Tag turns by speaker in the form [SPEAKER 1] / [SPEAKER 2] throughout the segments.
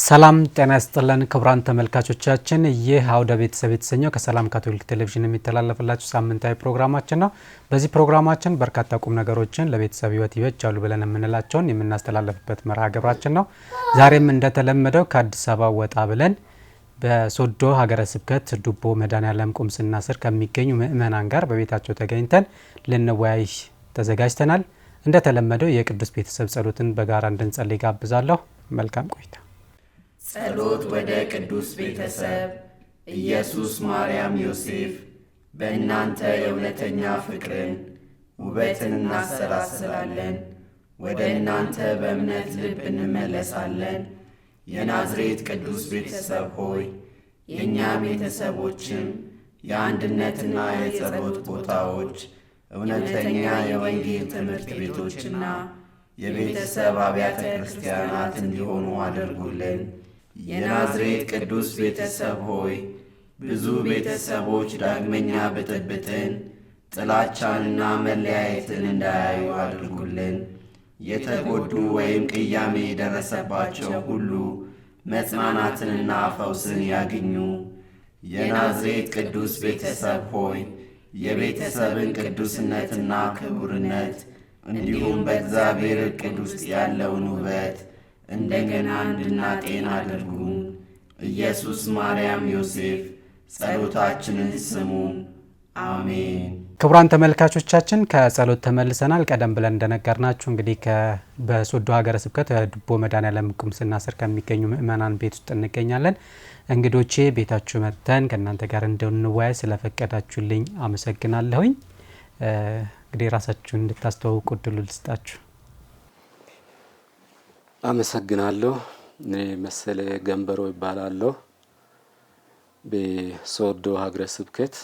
[SPEAKER 1] ሰላም ጤና ይስጥልን ክቡራን ተመልካቾቻችን፣ ይህ አውደ ቤተሰብ የተሰኘው ከሰላም ካቶሊክ ቴሌቪዥን የሚተላለፍላችሁ ሳምንታዊ ፕሮግራማችን ነው። በዚህ ፕሮግራማችን በርካታ ቁም ነገሮችን ለቤተሰብ ህይወት ይበጃሉ ብለን የምንላቸውን የምናስተላልፍበት መርሃ ግብራችን ነው። ዛሬም እንደተለመደው ከአዲስ አበባ ወጣ ብለን በሶዶ ሀገረ ስብከት ዱቦ መድኃኔዓለም ቁምስና ስር ከሚገኙ ምእመናን ጋር በቤታቸው ተገኝተን ልንወያይ ተዘጋጅተናል። እንደተለመደው የቅዱስ ቤተሰብ ጸሎትን በጋራ እንድንጸልይ ጋብዛለሁ። መልካም ቆይታ።
[SPEAKER 2] ጸሎት ወደ ቅዱስ ቤተሰብ። ኢየሱስ፣ ማርያም፣ ዮሴፍ በእናንተ የእውነተኛ ፍቅርን ውበትን እናሰላስላለን። ወደ እናንተ በእምነት ልብ እንመለሳለን። የናዝሬት ቅዱስ ቤተሰብ ሆይ የእኛ ቤተሰቦችም የአንድነትና የጸሎት ቦታዎች፣ እውነተኛ የወንጌል ትምህርት ቤቶችና የቤተሰብ አብያተ ክርስቲያናት እንዲሆኑ አድርጉልን። የናዝሬት ቅዱስ ቤተሰብ ሆይ ብዙ ቤተሰቦች ዳግመኛ ብጥብጥን፣ ጥላቻንና መለያየትን እንዳያዩ አድርጉልን። የተጎዱ ወይም ቅያሜ የደረሰባቸው ሁሉ መጽናናትንና ፈውስን ያግኙ። የናዝሬት ቅዱስ ቤተሰብ ሆይ የቤተሰብን ቅዱስነትና ክቡርነት እንዲሁም በእግዚአብሔር ዕቅድ ውስጥ ያለውን ውበት እንደገና እንድናጤን አድርጉን። ኢየሱስ፣ ማርያም፣ ዮሴፍ ጸሎታችንን ስሙ። አሜን።
[SPEAKER 1] ክቡራን ተመልካቾቻችን ከጸሎት ተመልሰናል። ቀደም ብለን እንደነገርናችሁ እንግዲህ በሶዶ ሀገረ ስብከት ዱቦ መድኃኔዓለም ቁምስና ስር ከሚገኙ ምእመናን ቤት ውስጥ እንገኛለን። እንግዶቼ ቤታችሁ መጥተን ከእናንተ ጋር እንድንወያይ ስለፈቀዳችሁልኝ አመሰግናለሁኝ። እንግዲህ ራሳችሁን እንድታስተዋውቁ እድሉ ልስጣችሁ።
[SPEAKER 3] አመሰግናለሁ። እኔ መሰለ ገንበሮ ይባላለሁ። በሶዶ ሀገረ ስብከት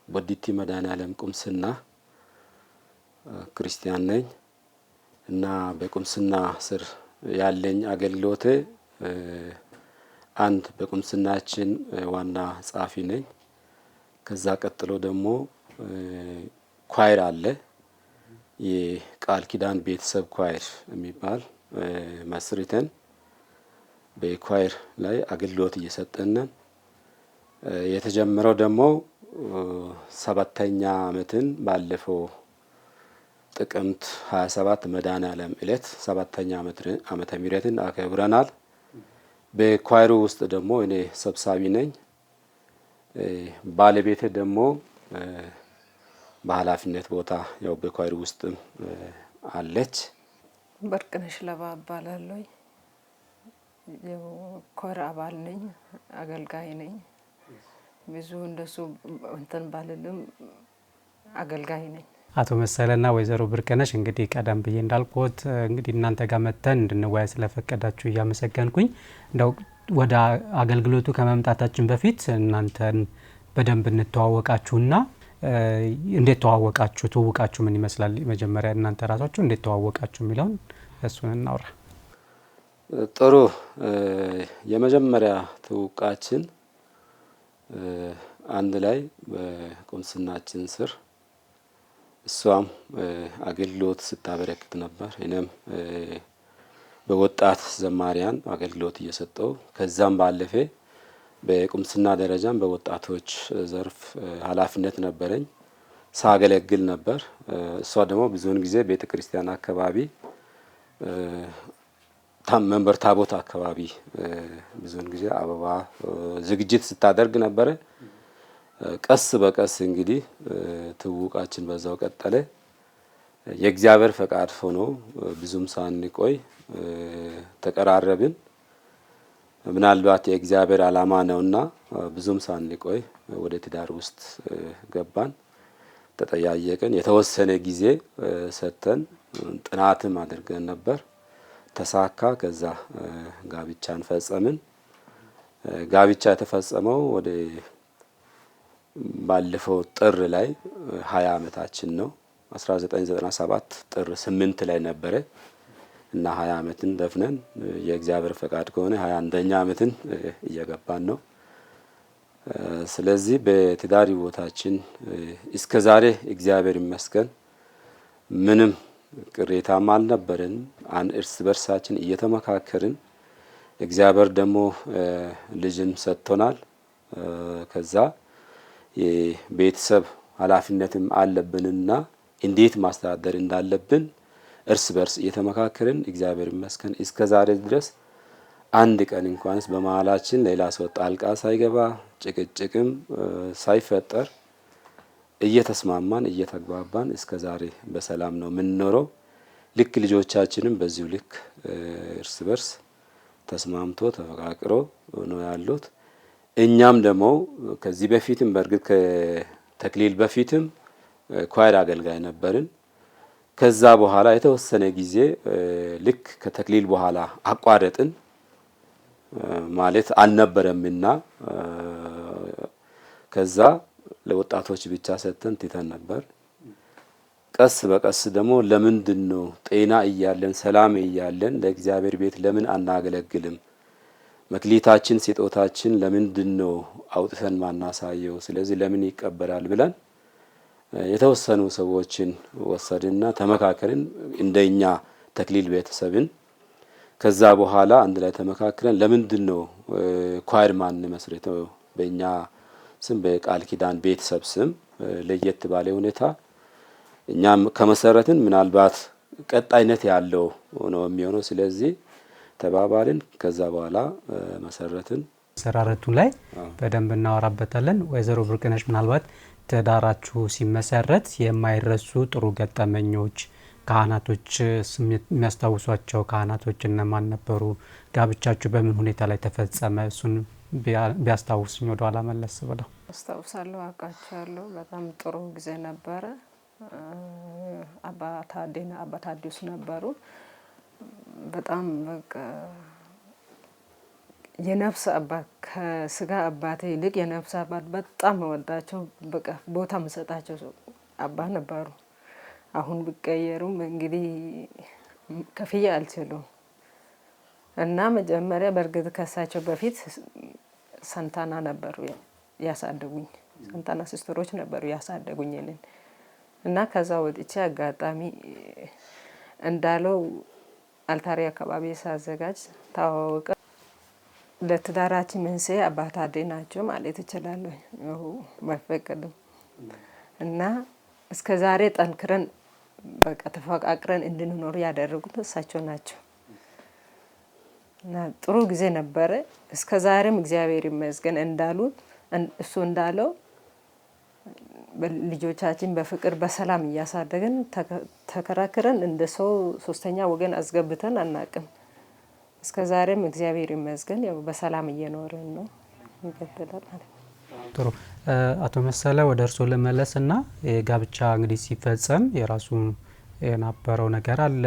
[SPEAKER 3] ቦዲቲ መድኃኔዓለም ቁምስና ክርስቲያን ነኝ እና በቁምስና ስር ያለኝ አገልግሎቴ አንድ በቁምስናችን ዋና ጸሐፊ ነኝ። ከዛ ቀጥሎ ደግሞ ኳይር አለ። የቃል ኪዳን ቤተሰብ ኳይር የሚባል መስርተን በኳይር ላይ አገልግሎት እየሰጠን የተጀመረው ደግሞ 7ኛ ዓመትን ባለፈው ጥቅምት 27 መድኃኔዓለም ዕለት 7ኛ ዓመተ ምህረትን አከብረናል። በኳይሩ ውስጥ ደግሞ እኔ ሰብሳቢ ነኝ። ባለቤቴ ደግሞ በኃላፊነት ቦታ ያው በኳይሩ ውስጥ አለች።
[SPEAKER 4] በርቅነሽ ለባ እባላለሁ። የኳይር አባል ነኝ፣ አገልጋይ ነኝ። ብዙ እንደሱ እንትን ባልልም አገልጋይ ነኝ።
[SPEAKER 1] አቶ መሰለና ወይዘሮ ብርቅነሽ እንግዲህ ቀደም ብዬ እንዳልኩት እንግዲህ እናንተ ጋር መተን እንድንወያይ ስለፈቀዳችሁ እያመሰገንኩኝ እንደው ወደ አገልግሎቱ ከመምጣታችን በፊት እናንተን በደንብ እንተዋወቃችሁና እንዴት ተዋወቃችሁ፣ ትውውቃችሁ ምን ይመስላል? መጀመሪያ እናንተ ራሳችሁ እንዴት ተዋወቃችሁ የሚለውን እሱን እናውራ።
[SPEAKER 3] ጥሩ። የመጀመሪያ ትውውቃችን አንድ ላይ በቁምስናችን ስር እሷም አገልግሎት ስታበረክት ነበር። እኔም በወጣት ዘማሪያን አገልግሎት እየሰጠው ከዛም ባለፈ በቁምስና ደረጃም በወጣቶች ዘርፍ ኃላፊነት ነበረኝ፣ ሳገለግል ነበር። እሷ ደግሞ ብዙውን ጊዜ ቤተ ክርስቲያን አካባቢ መንበር ታቦት አካባቢ ብዙውን ጊዜ አበባ ዝግጅት ስታደርግ ነበረ። ቀስ በቀስ እንግዲህ ትውውቃችን በዛው ቀጠለ። የእግዚአብሔር ፈቃድ ሆኖ ብዙም ሳንቆይ ተቀራረብን። ምናልባት የእግዚአብሔር ዓላማ ነውና ብዙም ሳንቆይ ወደ ትዳር ውስጥ ገባን። ተጠያየቅን። የተወሰነ ጊዜ ሰጥተን ጥናትም አድርገን ነበር። ተሳካ። ከዛ ጋብቻን ፈጸምን። ጋብቻ የተፈጸመው ወደ ባለፈው ጥር ላይ 20 ዓመታችን ነው። 1997 ጥር 8 ላይ ነበረ እና 20 ዓመትን ደፍነን የእግዚአብሔር ፈቃድ ከሆነ 21ኛ ዓመትን እየገባን ነው። ስለዚህ በትዳር ሕይወታችን እስከዛሬ እግዚአብሔር ይመስገን ምንም ቅሬታም አልነበረን። እርስ በርሳችን እየተመካከርን እግዚአብሔር ደግሞ ልጅን ሰጥቶናል። ከዛ የቤተሰብ ኃላፊነትም አለብንና እንዴት ማስተዳደር እንዳለብን እርስ በርስ እየተመካከርን እግዚአብሔር ይመስገን እስከ ዛሬ ድረስ አንድ ቀን እንኳንስ በመሃላችን ሌላ ሰው ጣልቃ ሳይገባ ጭቅጭቅም ሳይፈጠር እየተስማማን እየተግባባን እስከ ዛሬ በሰላም ነው የምንኖረው። ልክ ልጆቻችንም በዚሁ ልክ እርስ በርስ ተስማምቶ ተፈቃቅሮ ነው ያሉት። እኛም ደግሞ ከዚህ በፊትም በእርግጥ ከተክሊል በፊትም ኳየር አገልጋይ ነበርን። ከዛ በኋላ የተወሰነ ጊዜ ልክ ከተክሊል በኋላ አቋረጥን ማለት አልነበረምና ከዛ ለወጣቶች ብቻ ሰጥተን ትተን ነበር። ቀስ በቀስ ደግሞ ለምንድን ነው ጤና እያለን ሰላም እያለን ለእግዚአብሔር ቤት ለምን አናገለግልም? መክሊታችን ስጦታችን ለምንድን ነው አውጥተን ማናሳየው? ስለዚህ ለምን ይቀበላል ብለን የተወሰኑ ሰዎችን ወሰድና ተመካከርን፣ እንደኛ ተክሊል ቤተሰብን። ከዛ በኋላ አንድ ላይ ተመካክረን ለምንድን ነው ኳየር ማን መስርተው በእኛ ስም በቃል ኪዳን ቤተሰብ ስም ለየት ባለ ሁኔታ እኛም ከመሰረትን ምናልባት ቀጣይነት ያለው ነው የሚሆነው። ስለዚህ ተባባልን። ከዛ በኋላ መሰረትን። መሰራረቱ ላይ በደንብ እናወራበታለን። ወይዘሮ ብርቅነሽ ምናልባት ትዳራችሁ ሲመሰረት የማይረሱ ጥሩ ገጠመኞች፣ ካህናቶች የሚያስታውሷቸው ካህናቶች እነማን ነበሩ? ጋብቻችሁ በምን ሁኔታ ላይ ተፈጸመ? እሱን ቢያስታውሱኝ ወደ ኋላ መለስ ብለው።
[SPEAKER 4] አስታውሳለሁ፣ አውቃቸዋለሁ። በጣም ጥሩ ጊዜ ነበረ። አባታዲስ ነበሩ። በጣም በቃ የነፍስ አባት ከስጋ አባቴ ይልቅ የነፍስ አባት በጣም ወዳቸው፣ በቃ ቦታ መሰጣቸው አባት ነበሩ። አሁን ቢቀየሩም እንግዲህ ከፍዬ አልችሉም እና መጀመሪያ በእርግጥ ከሳቸው በፊት ሰንታና ነበሩ ያሳደጉኝ። ሰንታና ሲስተሮች ነበሩ ያሳደጉኝ እኔን እና ከዛ ወጥቼ አጋጣሚ እንዳለው አልታሪ አካባቢ ሳዘጋጅ ታወቀ። ለትዳራችን መንስኤ አባታዴ ናቸው ማለት እችላለሁ ባይፈቀድም እና እስከ ዛሬ ጠንክረን በቃ ተፈቃቅረን እንድንኖር ያደረጉት እሳቸው ናቸው እና ጥሩ ጊዜ ነበረ። እስከ ዛሬም እግዚአብሔር ይመስገን እንዳሉት እሱ እንዳለው ልጆቻችን በፍቅር በሰላም እያሳደገን ተከራክረን እንደ ሰው ሶስተኛ ወገን አስገብተን አናቅም። እስከ ዛሬም እግዚአብሔር ይመስገን ያው በሰላም እየኖርን ነው። ይቀጥላል ማለት ነው።
[SPEAKER 1] ጥሩ። አቶ መሰለ ወደ እርስዎ ልመለስና ጋብቻ እንግዲህ ሲፈጸም የራሱ የነበረው ነገር አለ።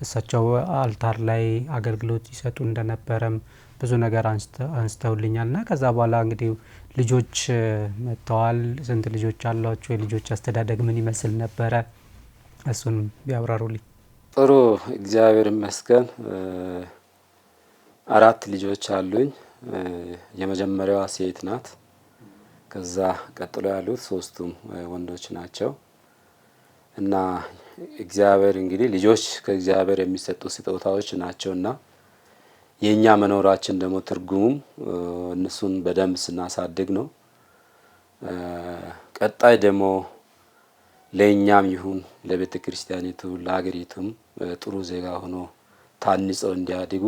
[SPEAKER 1] እሳቸው አልታር ላይ አገልግሎት ይሰጡ እንደነበረም ብዙ ነገር አንስተውልኛልና ከዛ በኋላ እንግዲህ ልጆች መጥተዋል። ስንት ልጆች አሏቸው? የልጆች አስተዳደግ ምን ይመስል ነበረ? እሱን ቢያብራሩልኝ።
[SPEAKER 3] ጥሩ፣ እግዚአብሔር ይመስገን 4 ልጆች አሉኝ። የመጀመሪያዋ ሴት ናት። ከዛ ቀጥሎ ያሉት 3ቱም ወንዶች ናቸው እና እግዚአብሔር እንግዲህ ልጆች ከእግዚአብሔር የሚሰጡ ስጦታዎች ናቸውና የኛ መኖራችን ደግሞ ትርጉሙም እነሱን በደንብ ስናሳድግ ነው። ቀጣይ ደግሞ ለኛም ይሁን ለቤተ ክርስቲያኒቱ ለሀገሪቱም ጥሩ ዜጋ ሆኖ ታንጸው እንዲያድጉ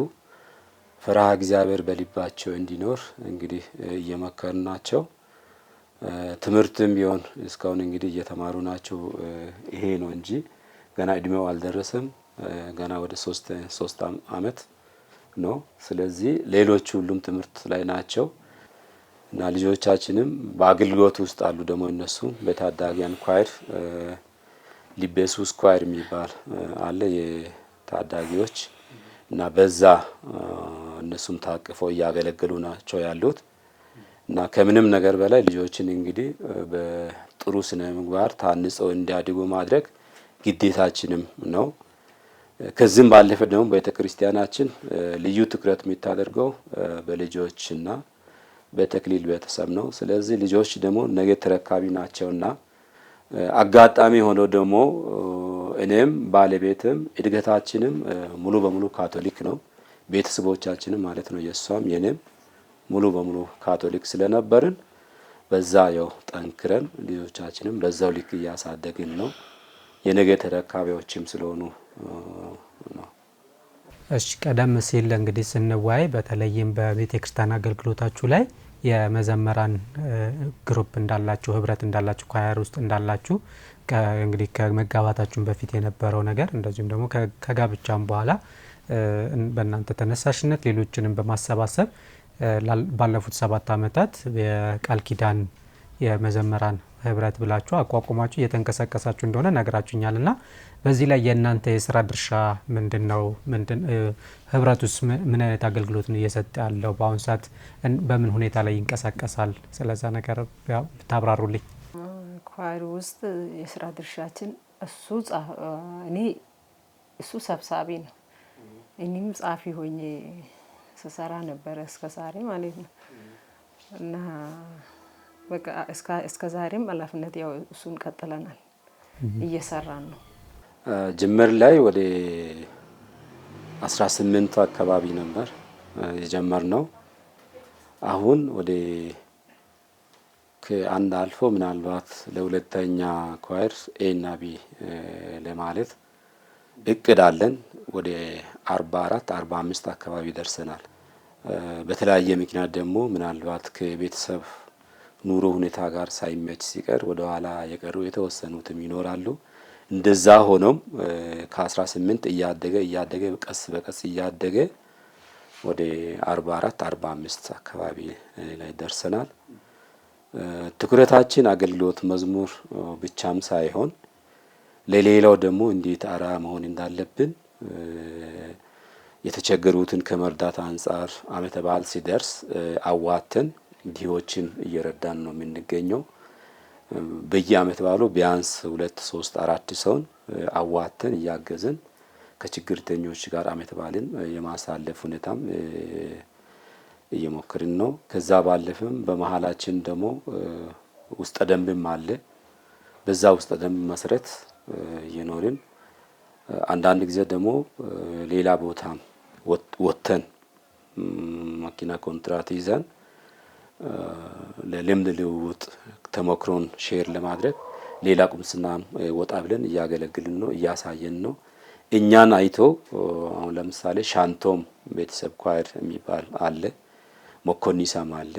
[SPEAKER 3] ፈሪሃ እግዚአብሔር በልባቸው እንዲኖር እንግዲህ እየመከርናቸው ትምህርትም ቢሆን እስካሁን እንግዲህ እየተማሩ ናቸው። ይሄ ነው እንጂ ገና እድሜው አልደረሰም። ገና ወደ 3 አመት ነው። ስለዚህ ሌሎች ሁሉም ትምህርት ላይ ናቸው እና ልጆቻችንም በአገልግሎት ውስጥ አሉ። ደግሞ እነሱ በታዳጊያን ኳየር ሊቤሱስ ኳየር የሚባል አለ የታዳጊዎች እና በዛ እነሱም ታቅፈው እያገለገሉ ናቸው ያሉት እና ከምንም ነገር በላይ ልጆችን እንግዲህ በጥሩ ስነ ምግባር ታንጸው እንዲያድጉ ማድረግ ግዴታችንም ነው። ከዚህም ባለፈ ደግሞ ቤተክርስቲያናችን ልዩ ትኩረት የሚታደርገው በልጆችና በተክሊል ቤተሰብ ነው። ስለዚህ ልጆች ደግሞ ነገ ተረካቢ ናቸውና አጋጣሚ ሆኖ ደግሞ እኔም ባለቤትም እድገታችንም ሙሉ በሙሉ ካቶሊክ ነው። ቤተሰቦቻችንም ማለት ነው የእሷም የኔም ሙሉ በሙሉ ካቶሊክ ስለነበርን በዛ ያው ጠንክረን ልጆቻችንም በዛው ልክ እያሳደግን ነው። የነገ ተረካቢዎችም ስለሆኑ ነው።
[SPEAKER 1] እሺ ቀደም ሲል እንግዲህ ስንወያይ በተለይም በቤተ ክርስቲያን አገልግሎታችሁ ላይ የመዘመራን ግሩፕ እንዳላችሁ ህብረት እንዳላችሁ ኳየር ውስጥ እንዳላችሁ እንግዲህ ከመጋባታችሁም በፊት የነበረው ነገር እንደዚሁም ደግሞ ከጋብቻም በኋላ በእናንተ ተነሳሽነት ሌሎችንም በማሰባሰብ ባለፉት 7 ዓመታት የቃል ኪዳን የመዘመራን ህብረት ብላችሁ አቋቁማችሁ እየተንቀሳቀሳችሁ እንደሆነ ነግራችሁኛልና በዚህ ላይ የእናንተ የስራ ድርሻ ምንድነው? ህብረቱስ ምን አይነት አገልግሎት ነው እየሰጠ ያለው? በአሁን ሰዓት በምን ሁኔታ ላይ ይንቀሳቀሳል? ስለዛ ነገር ታብራሩልኝ።
[SPEAKER 4] ኳየር ውስጥ የስራ ድርሻችን እሱ ሰብሳቢ ነው። እኔም ጻፊ ሆኜ ስሰራ ነበረ እስከ ዛሬ ማለት ነው። እና በቃ እስከ ዛሬም ኃላፊነት ያው እሱን ቀጥለናል፣ እየሰራን ነው።
[SPEAKER 3] ጅምር ላይ ወደ 18 አካባቢ ነበር የጀመርነው። አሁን ወደ ከአንድ አልፎ ምናልባት ለሁለተኛ ኳየር ኤ እና ቢ ለማለት እቅድ አለን። ወደ 44 45 አካባቢ ደርሰናል። በተለያየ ምክንያት ደግሞ ምናልባት ከቤተሰብ ኑሮ ሁኔታ ጋር ሳይመች ሲቀር ወደ ኋላ የቀሩ የተወሰኑትም ይኖራሉ። እንደዛ ሆኖም ከ18 እያደገ ቀስ በቀስ እያደገ ወደ 44 45 አካባቢ ላይ ደርሰናል። ትኩረታችን አገልግሎት መዝሙር ብቻም ሳይሆን ለሌላው ደግሞ እንዴት አራ መሆን እንዳለብን የተቸገሩትን ከመርዳት አንጻር ዓመተ በዓል ሲደርስ አዋተን ድሆችን እየረዳን ነው የምንገኘው። በየዓመት በዓሉ ቢያንስ 2 3 4 ሰውን አዋተን እያገዝን ከችግርተኞች ጋር ዓመት በዓልን የማሳለፍ ሁኔታም እየሞከርን ነው። ከዛ ባለፈም በመሃላችን ደግሞ ውስጠ ደንብም አለ። በዛ ውስጠ ደንብ መሰረት እየኖርን አንዳንድ ጊዜ ደግሞ ሌላ ቦታ ወጥተን መኪና ኮንትራት ይዘን ለልምድ ልውውጥ ተሞክሮን ሼር ለማድረግ ሌላ ቁምስና ወጣ ብለን እያገለግልን ነው፣ እያሳየን ነው። እኛን አይቶ አሁን ለምሳሌ ሻንቶም ቤተሰብ ኳየር የሚባል አለ፣ መኮኒሳም አለ።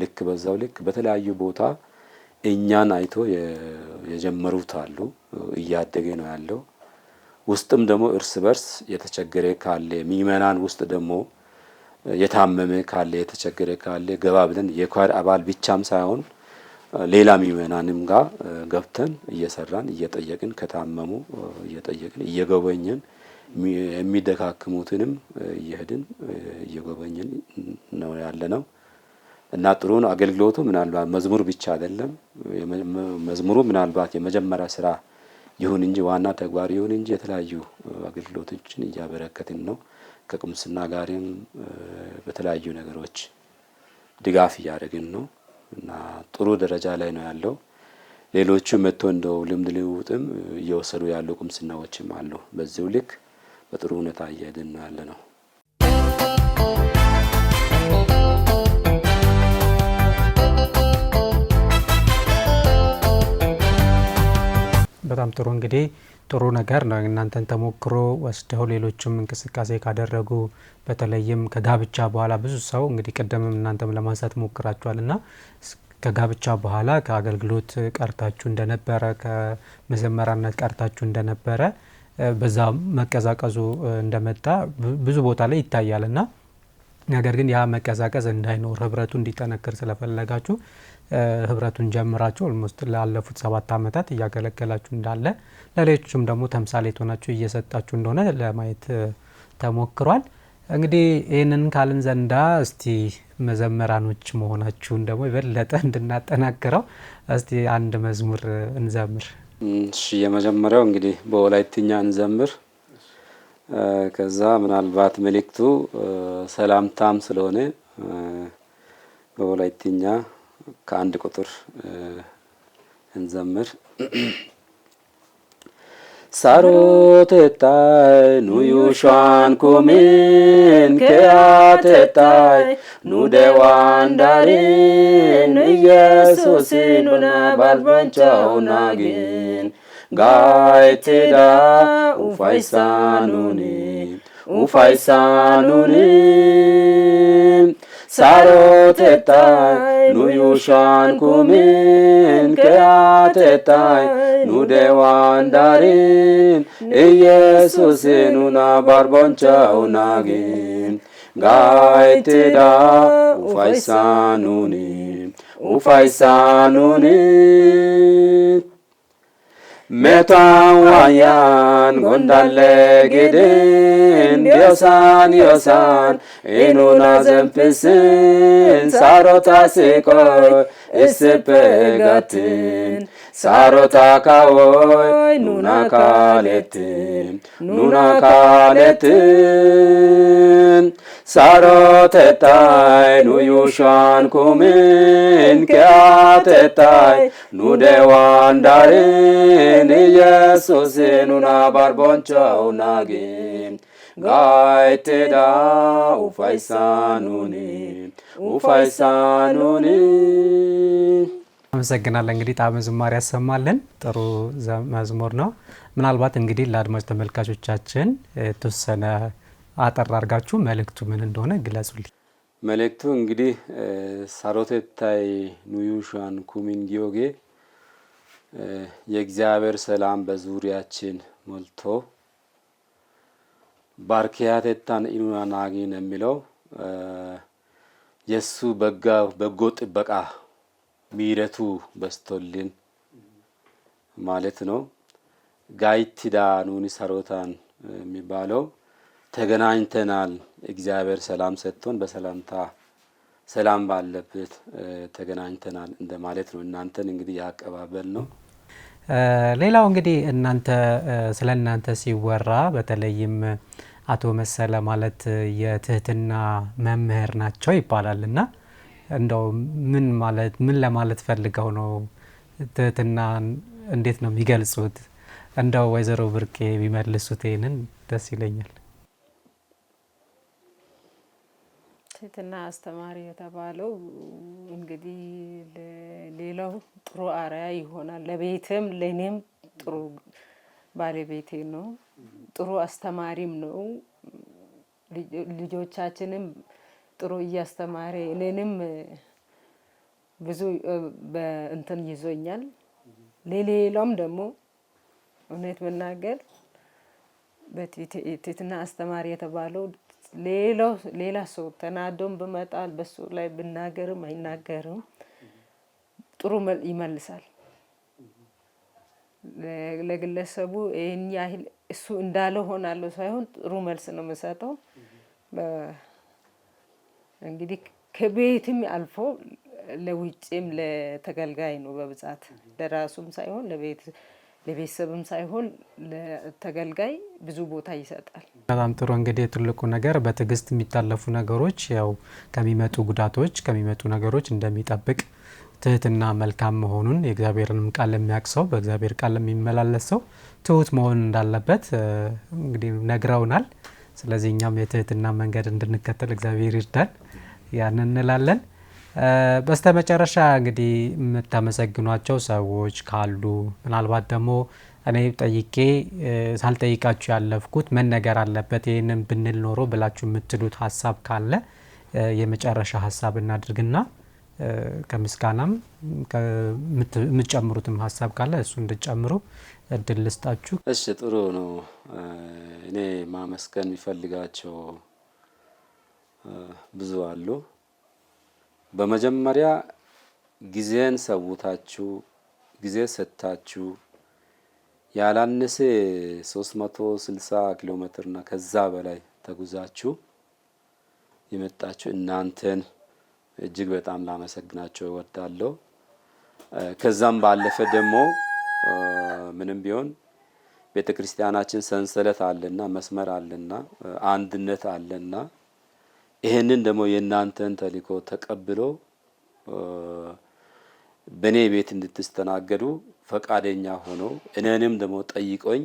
[SPEAKER 3] ልክ በዛው ልክ በተለያዩ ቦታ እኛን አይቶ የጀመሩት አሉ፣ እያደገ ነው ያለው። ውስጥም ደግሞ እርስ በርስ የተቸገረ ካለ ምእመናን ውስጥ ደግሞ የታመመ ካለ የተቸገረ ካለ ገባ ብለን የኳየር አባል ብቻም ሳይሆን ሌላ ምእመናንም ጋር ገብተን እየሰራን እየጠየቅን ከታመሙ እየጠየቅን እየጎበኘን የሚደካክሙትንም እየሄድን እየጎበኘን ነው ያለነው እና ጥሩ ነው አገልግሎቱ። ምናልባት መዝሙር ብቻ አይደለም። መዝሙሩ ምናልባት የመጀመሪያ ስራ ይሁን እንጂ ዋና ተግባር ይሁን እንጂ የተለያዩ አገልግሎቶችን እያበረከትን ነው። ከቁምስና ጋርም በተለያዩ ነገሮች ድጋፍ እያደረግን ነው እና ጥሩ ደረጃ ላይ ነው ያለው። ሌሎቹ መጥቶ እንደው ልምድ ልውውጥም እየወሰዱ ያሉ ቁምስናዎችም አሉ። በዚሁ ልክ በጥሩ ሁኔታ እየሄድን ነው ያለ ነው።
[SPEAKER 1] በጣም ጥሩ። እንግዲህ ጥሩ ነገር ነው። እናንተን ተሞክሮ ወስደው ሌሎችም እንቅስቃሴ ካደረጉ በተለይም ከጋብቻ በኋላ ብዙ ሰው እንግዲህ ቀደምም እናንተም ለማንሳት ሞክራችኋልና ከጋብቻ በኋላ ከአገልግሎት ቀርታችሁ እንደነበረ ከመዘመራነት ቀርታችሁ እንደነበረ በዛ መቀዛቀዙ እንደመጣ ብዙ ቦታ ላይ ይታያልና ነገር ግን ያ መቀዛቀዝ እንዳይኖር ህብረቱ እንዲጠነክር ስለፈለጋችሁ ህብረቱን ጀምራችሁ ኦልሞስት ላለፉት 7 ዓመታት እያገለገላችሁ እንዳለ ለሌሎችም ደግሞ ተምሳሌት ሆናችሁ እየሰጣችሁ እንደሆነ ለማየት ተሞክሯል። እንግዲህ ይህንን ካልን ዘንዳ እስቲ መዘመራኖች መሆናችሁን ደግሞ የበለጠ እንድናጠናክረው እስቲ አንድ መዝሙር እንዘምር።
[SPEAKER 3] እሺ፣ የመጀመሪያው እንግዲህ በወላይትኛ እንዘምር። ከዛ ምናልባት መልእክቱ ሰላምታም ስለሆነ በወላይትኛ ከአንድ ቁጥር እንዘምር። ሳሮቴታይ ኑዩሿን ኩሚን ከያቴታይ ኑደዋንዳሪን ኢየሱሲኑና ባልቦንቻውናጊን ጋይቴዳ ኡፋይሳኑኒ ሳሮቴታይ ኑዩሿን ኩሚን ከያቴታይ ኑደዋንዳሪን ኢየሱሲኑና ባልቦንቻውናጊን ጋይቴዳ ኡፋይሳኑኒ metaan waayaan gondallee gidin yoosaan inuna zempisin saarota siqoy issippe gattin saarota kawoy nuna kaaletin sarotetai nu yuushaan kumin keatetai nu dewandarin Yesusinuna barbonchaunagin gaiteda ufaisanuni
[SPEAKER 1] አመሰግናለሁ። እንግዲህ ጣዕመ ዝማሬ ያሰማልን። ጥሩ መዝሙር ነው። ምናልባት እንግዲህ ለአድማጭ ተመልካቾቻችን ተወሰነ አጠር አድርጋችሁ መልእክቱ ምን እንደሆነ ግለጹልኝ።
[SPEAKER 3] መልእክቱ እንግዲህ ሳሮቴታይ ኑዩሻን ኩሚን ጊዮጌ የእግዚአብሔር ሰላም በዙሪያችን ሞልቶ ባርኪያቴታን ኢኑናናጊን የሚለው የሱ በጎ ጥበቃ ምሕረቱ በስቶልን ማለት ነው። ጋይቲዳ ኑኒ ሳሮታን የሚባለው ተገናኝተናል፣ እግዚአብሔር ሰላም ሰጥቶን በሰላምታ ሰላም ባለበት ተገናኝተናል እንደማለት ነው። እናንተን እንግዲህ ያቀባበል ነው።
[SPEAKER 1] ሌላው እንግዲህ እናንተ ስለናንተ ሲወራ በተለይም አቶ መሰለ ማለት የትህትና መምህር ናቸው ይባላልና እንደው ምን ለማለት ፈልገው ነው? ትህትና እንዴት ነው የሚገልጹት? እንደው ወይዘሮ ብርቄ ቢመልሱት ይሄንን ደስ ይለኛል።
[SPEAKER 4] ትህትና አስተማሪ የተባለው እንግዲህ ሌላው ጥሩ አርአያ ይሆናል። ለቤትም ለኔም ጥሩ ባለቤቴ ነው። ጥሩ አስተማሪም ነው። ልጆቻችንም ጥሩ እያስተማረ እኔንም ብዙ በእንትን ይዞኛል። ለሌላውም ደግሞ እውነት መናገር በትህትና አስተማሪ የተባለው ሌላ ሰው ተናዶም በመጣል በሱ ላይ ብናገርም አይናገርም ጥሩ ይመልሳል። ለግለሰቡ ይሄን ያህል እሱ እንዳለ ሆናለሁ ሳይሆን ጥሩ መልስ ነው የምሰጠው። እንግዲህ ከቤትም አልፎ ለውጭም ለተገልጋይ ነው በብዛት ለራሱም ሳይሆን ለቤተሰብም ሳይሆን ለተገልጋይ ብዙ ቦታ ይሰጣል።
[SPEAKER 1] በጣም ጥሩ። እንግዲህ ትልቁ ነገር በትዕግስት የሚታለፉ ነገሮች ያው ከሚመጡ ጉዳቶች ከሚመጡ ነገሮች እንደሚጠብቅ ትህትና መልካም መሆኑን የእግዚአብሔርንም ቃል የሚያቅሰው በእግዚአብሔር ቃል የሚመላለስ ሰው ትሁት መሆን እንዳለበት እንግዲህ ነግረውናል። ስለዚህ እኛም የትህትና መንገድ እንድንከተል እግዚአብሔር ይርዳል። ያን እንላለን። በስተመጨረሻ እንግዲህ የምታመሰግኗቸው ሰዎች ካሉ ምናልባት ደግሞ እኔ ጠይቄ ሳልጠይቃችሁ ያለፍኩት መነገር አለበት ይሄንን ብንል ኖሮ ብላችሁ የምትሉት ሀሳብ ካለ የመጨረሻ ሀሳብ እናድርግና ከምስጋናም የምትጨምሩትም ሀሳብ ካለ እሱ እንድጨምሩ እድል ልስጣችሁ።
[SPEAKER 3] እሺ፣ ጥሩ ነው። እኔ ማመስገን የሚፈልጋቸው ብዙ አሉ። በመጀመሪያ ጊዜን ሰውታችሁ ጊዜ ሰጥታችሁ ያላነሰ 360 ኪሎ ሜትርና ከዛ በላይ ተጉዛችሁ የመጣችሁ እናንተን እጅግ በጣም ላመሰግናቸው እወዳለሁ። ከዛም ባለፈ ደግሞ ምንም ቢሆን ቤተክርስቲያናችን ሰንሰለት አለና መስመር አለና አንድነት አለና ይሄንን ደግሞ የእናንተን ተልእኮ ተቀብሎ በኔ ቤት እንድትስተናገዱ ፈቃደኛ ሆኖ እኔንም ደግሞ ጠይቆኝ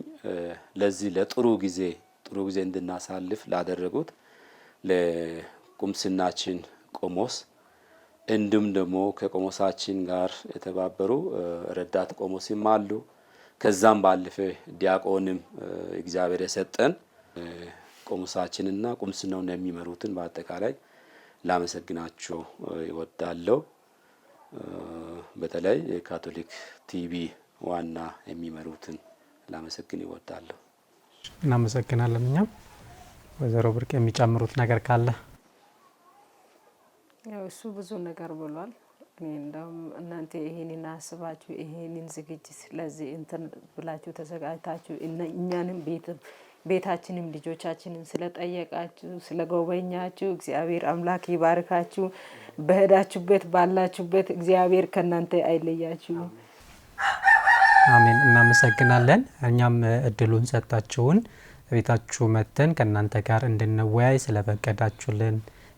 [SPEAKER 3] ለዚህ ለጥሩ ጊዜ እንድናሳልፍ ላደረጉት ለቁምስናችን ቆሞስ እንዲሁም ደግሞ ከቆሞሳችን ጋር የተባበሩ ረዳት ቆሞስም አሉ። ከዛም ባለፈ ዲያቆንም እግዚአብሔር የሰጠን ቆሞሳችንና ቁምስናውን የሚመሩትን በአጠቃላይ ላመሰግናቸው ይወዳለሁ። በተለይ የካቶሊክ ቲቪ ዋና የሚመሩትን ላመሰግን ይወዳለሁ።
[SPEAKER 1] እናመሰግናለን። እኛም ወይዘሮ ብርቅ የሚጨምሩት ነገር ካለ?
[SPEAKER 4] ያው እሱ ብዙ ነገር ብሏል። እኔ እንደውም እናንተ ይሄንን አስባችሁ ይሄንን ዝግጅት ለዚህ እንትን ብላችሁ ተዘጋጅታችሁ እኛንም ቤታችንም ልጆቻችንን ስለጠየቃችሁ ስለጎበኛችሁ እግዚአብሔር አምላክ ይባርካችሁ። በሄዳችሁበት ባላችሁበት እግዚአብሔር ከእናንተ አይለያችሁ።
[SPEAKER 1] አሜን። እናመሰግናለን። እኛም እድሉን ሰጣችሁን ቤታችሁ መተን ከእናንተ ጋር እንድንወያይ ስለፈቀዳችሁልን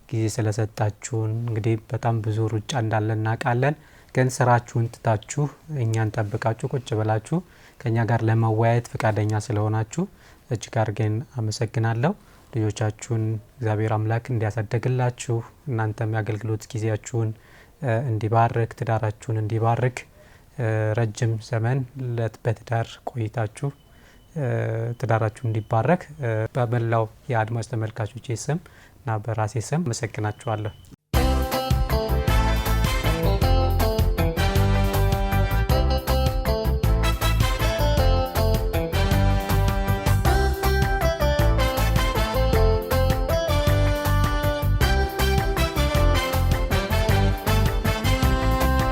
[SPEAKER 1] ጊዜ ስለሰጣችሁን እንግዲህ በጣም ብዙ ሩጫ እንዳለ እናውቃለን። ግን ስራችሁን ትታችሁ እኛን ጠብቃችሁ ቁጭ ብላችሁ ከኛ ጋር ለመወያየት ፈቃደኛ ስለሆናችሁ እጅግ አድርገን አመሰግናለሁ። ልጆቻችሁን እግዚአብሔር አምላክ እንዲያሳድግላችሁ እናንተም የአገልግሎት ጊዜያችሁን እንዲባርክ ትዳራችሁን እንዲባርክ ረጅም ዘመን በትዳር ቆይታችሁ ትዳራችሁ እንዲባረክ በመላው የአድማጭ ተመልካቾቼ ስም እና በራሴ ስም አመሰግናችኋለሁ።